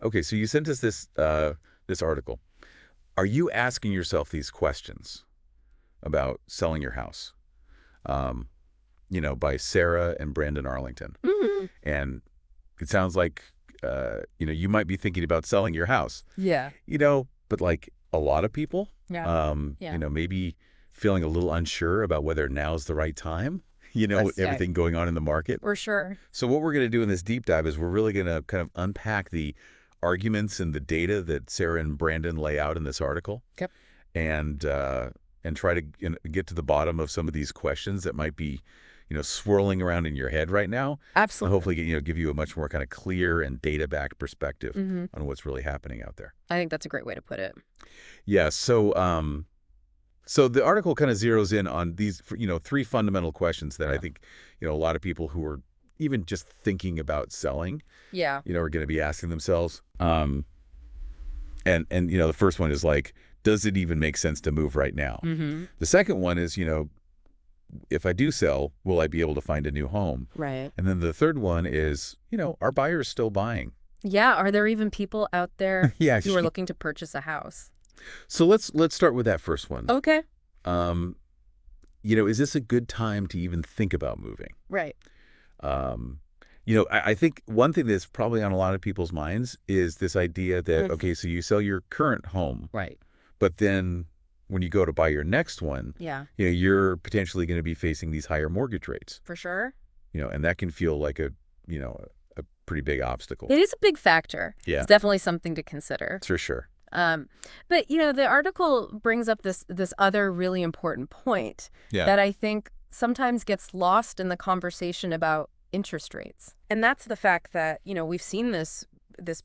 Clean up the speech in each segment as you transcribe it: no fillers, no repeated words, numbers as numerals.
Okay, so you sent us this article. Are you asking yourself these questions about selling your house? Um, by Sarah and Brandon Arlington. Mhm. And it sounds like, you might be thinking about selling your house, Yeah. but like a lot of people, Yeah. Yeah. maybe feeling a little unsure about whether now's the right time, Yeah, everything going on in the market. for sure. So what we're going to do in this deep dive is we're really going to kind of unpack the arguments and the data that Sarah and Brandon lay out in this article, Yep. and try to get to the bottom of some of these questions that might be, swirling around in your head right now, and Absolutely. hopefully, give you a much more kind of clear and data-backed perspective Hmm. on what's really happening out there. I think that's a great way to put it. Yeah. So the article kind of zeroes in on these, three fundamental questions that I Yeah. think, a lot of people who are even just thinking about selling, Yeah. are going to be asking themselves. And the first one is like, does it even make sense to move right now? Hmm. The second one is, if I do sell, will I be able to find a new home? Right. And then the third one is, are buyers still buying? Yeah. Are there even people out there Yeah. who are looking to purchase a house? So let's start with that first one. Okay. Um, is this a good time to even think about moving? Right. Um, I think one thing that's probably on a lot of people's minds is this idea that, okay, so you sell your current home, Right. but then when you go to buy your next one, Yeah. you're potentially going to be facing these higher mortgage rates, For sure. and that can feel like a pretty big obstacle. It is a big factor. Yeah, It's definitely something to consider. for sure. But the article brings up this other really important point Yeah. that I think sometimes gets lost in the conversation about interest rates. And that's the fact that, we've seen this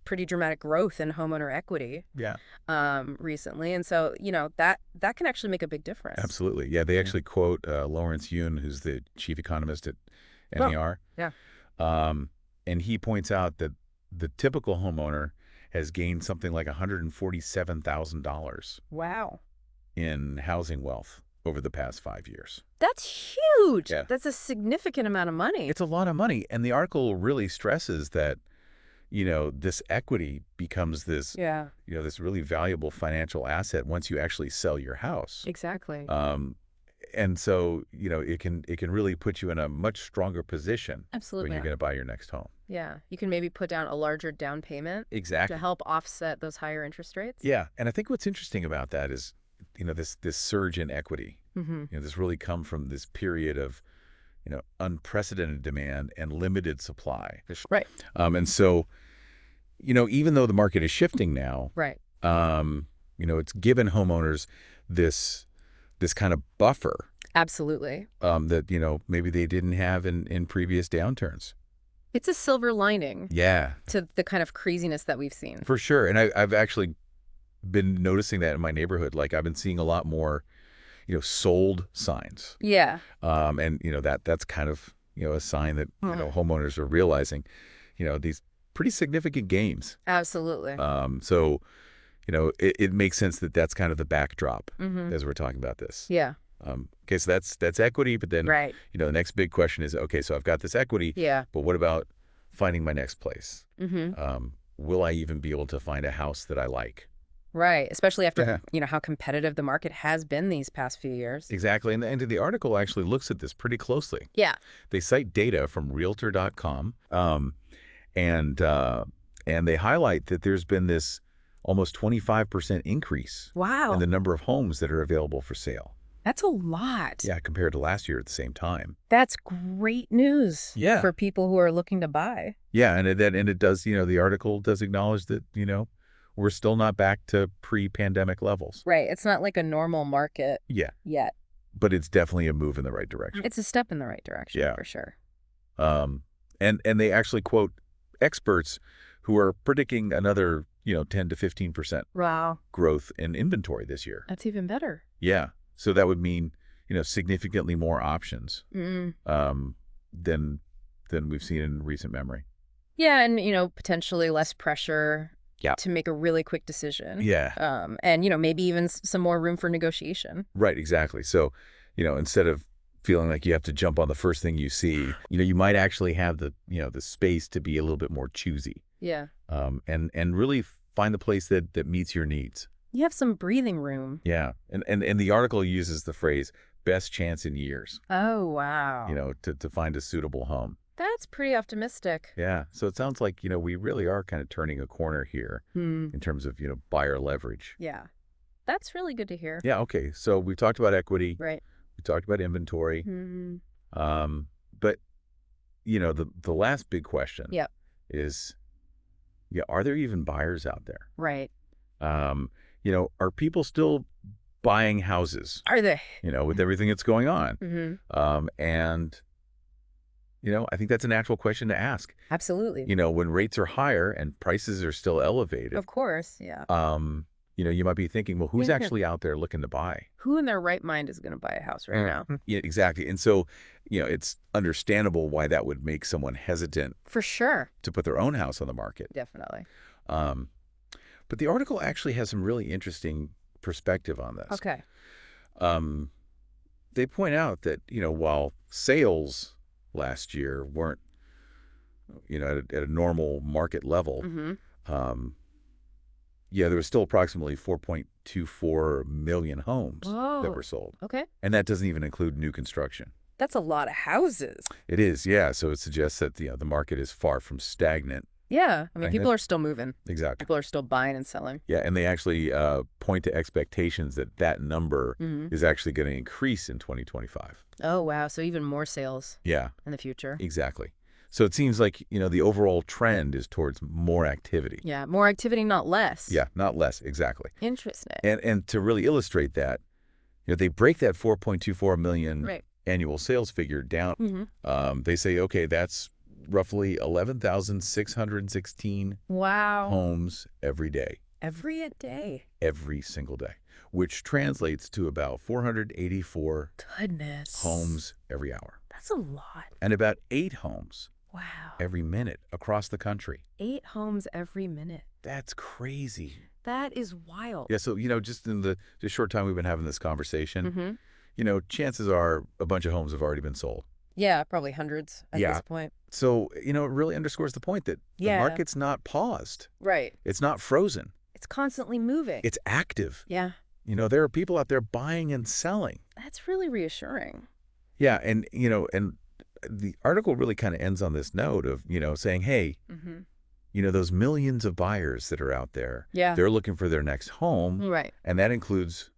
pretty dramatic growth in homeowner equity Yeah, recently. And so, that can actually make a big difference. absolutely. Yeah, they actually quote Lawrence Yun, who's the chief economist at NAR. Yeah. And he points out that the typical homeowner has gained something like $147,000 Wow. in housing wealth over the past 5 years. That's huge. Yeah. That's a significant amount of money. It's a lot of money. And the article really stresses that, this equity becomes this, Yeah, this really valuable financial asset once you actually sell your house. exactly. And so, it can really put you in a much stronger position Absolutely. when you're going to buy your next home. Yeah. You can maybe put down a larger down payment Exactly. to help offset those higher interest rates. Yeah. And I think what's interesting about that is, this surge in equity, Mm-hmm. this really come from this period of, unprecedented demand and limited supply. Right. And so, even though the market is shifting now, Right. it's given homeowners this kind of buffer Absolutely. that, maybe they didn't have in previous downturns. It's a silver lining Yeah, to the kind of craziness that we've seen. for sure. And I've actually been noticing that in my neighborhood. Like I've been seeing a lot more, sold signs. Yeah. And, that's kind of, a sign that, homeowners are realizing, these pretty significant gains. Absolutely. So, it makes sense that that's kind of the backdrop Mm-hmm. as we're talking about this. Yeah. Okay, so that's equity. But then, Right. the next big question is, okay, so I've got this equity, Yeah. but what about finding my next place? Mm-hmm. Will I even be able to find a house that I like? Right. Especially after, how competitive the market has been these past few years. Exactly. And the article actually looks at this pretty closely. Yeah. They cite data from Realtor.com, and they highlight that there's been this almost 25% increase Wow. in the number of homes that are available for sale. That's a lot. Yeah, compared to last year at the same time. That's great news. Yeah. For people who are looking to buy. Yeah, and it does, the article does acknowledge that, we're still not back to pre-pandemic levels. Right. It's not like a normal market Yeah, yet. but it's definitely a move in the right direction. It's a step in the right direction. Yeah. For sure. And they actually quote experts who are predicting another, 10 to 15% Wow. growth in inventory this year. That's even better. Yeah. So that would mean, significantly more options Mm. than we've seen in recent memory. Yeah, and potentially less pressure Yeah. to make a really quick decision. Yeah. And maybe even some more room for negotiation. Right, exactly. So, instead of feeling like you have to jump on the first thing you see, you might actually have the space to be a little bit more choosy. Yeah. and really find the place that meets your needs. You have some breathing room. Yeah, and the article uses the phrase "best chance in years," Oh, wow. to find a suitable home. That's pretty optimistic. Yeah, so it sounds like we really are kind of turning a corner here in terms of buyer leverage. Yeah. That's really good to hear. Yeah, okay. So we talked about equity. Right. We talked about inventory. Hmm. But the last big question Yep. is, are there even buyers out there? Right. Are people still buying houses, Are they? with everything that's going on? Mm-hmm. And I think that's a natural question to ask. Absolutely. When rates are higher and prices are still elevated, Of course. Yeah. you might be thinking, well, who's Yeah. actually out there looking to buy? Who in their right mind is going to buy a house right now? Yeah, exactly. And so, it's understandable why that would make someone hesitant For sure. to put their own house on the market. Definitely. But the article actually has some really interesting perspective on this. Okay. They point out that, while sales last year weren't, at a normal market level, Mm-hmm. there was still approximately 4.24 million homes that were sold. Okay. And that doesn't even include new construction. That's a lot of houses. It is, yeah. So it suggests that the market is far from stagnant. Yeah. I mean, Right. people are still moving. Exactly. People are still buying and selling. Yeah, and they actually point to expectations that number Mm-hmm. is actually going to increase in 2025. Oh, wow. So even more sales Yeah, in the future. exactly. So it seems like, the overall trend is towards more activity. Yeah. More activity, not less. Yeah, not less, exactly. Interesting. And to really illustrate that, they break that 4.24 million Right. annual sales figure down. Mm-hmm. They say, okay, that's roughly 11,616 Wow. homes every day. Every day. Every single day, which translates to about 484 Goodness. homes every hour. That's a lot. And about 8 homes Wow. every minute across the country. 8 homes every minute. That's crazy. That is wild. Yeah, so, just in the short time we've been having this conversation, Mm-hmm. chances are a bunch of homes have already been sold. Yeah, probably hundreds at Yeah. this point. So, it really underscores the point that the Yeah. market's not paused. Right. It's not frozen. It's constantly moving. It's active. Yeah. There are people out there buying and selling. That's really reassuring. Yeah, and the article really kind of ends on this note of, saying, hey, Mm-hmm. those millions of buyers that are out there, Yeah. they're looking for their next home, Right. and that includes,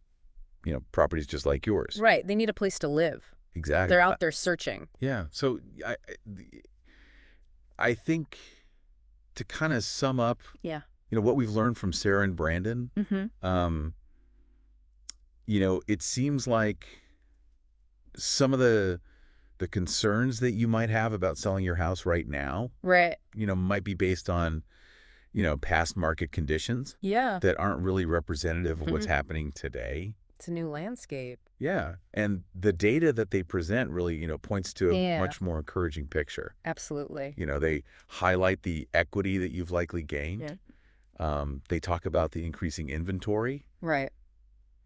properties just like yours. Right. They need a place to live. Exactly. They're out there searching. Yeah. So I think to kind of sum up, Yeah. what we've learned from Sarah and Brandon, Mm-hmm. it seems like some of the concerns that you might have about selling your house right now, Right. might be based on, past market conditions Yeah. that aren't really representative of what's Mhm. happening today. It's a new landscape. Yeah. And the data that they present really, points to a Yeah. much more encouraging picture. Absolutely. They highlight the equity that you've likely gained. Yeah. They talk about the increasing inventory, Right.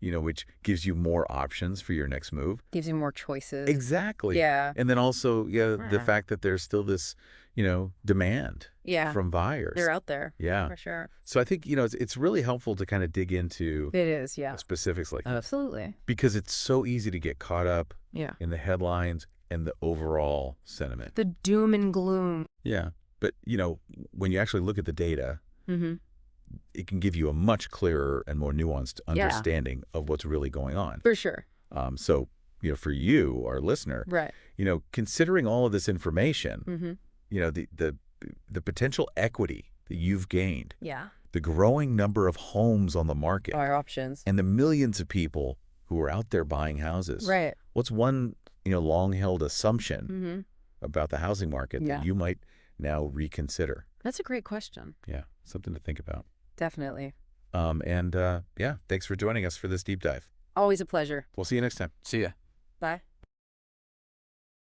which gives you more options for your next move. Gives you more choices. Exactly. Yeah. And then also, the Yeah. fact that there's still this, demand Yeah. from buyers. They're out there. Yeah. For sure. So I think, it's really helpful to kind of dig into It is. Yeah. specifics like that Absolutely. because it's so easy to get caught up Yeah. in the headlines and the overall sentiment. The doom and gloom. Yeah. But, when you actually look at the data, Mm-hmm. it can give you a much clearer and more nuanced Yeah. understanding of what's really going on. For sure. So, for you, our listener, Right. considering all of this information, Mm-hmm. the potential equity that you've gained, Yeah. the growing number of homes on the market, Our options. and the millions of people who are out there buying houses. Right. What's one, long-held assumption Mm-hmm. about the housing market Yeah. that you might now reconsider? That's a great question. Yeah, something to think about. Definitely. Yeah, thanks for joining us for this deep dive. Always a pleasure. We'll see you next time. See ya. Bye.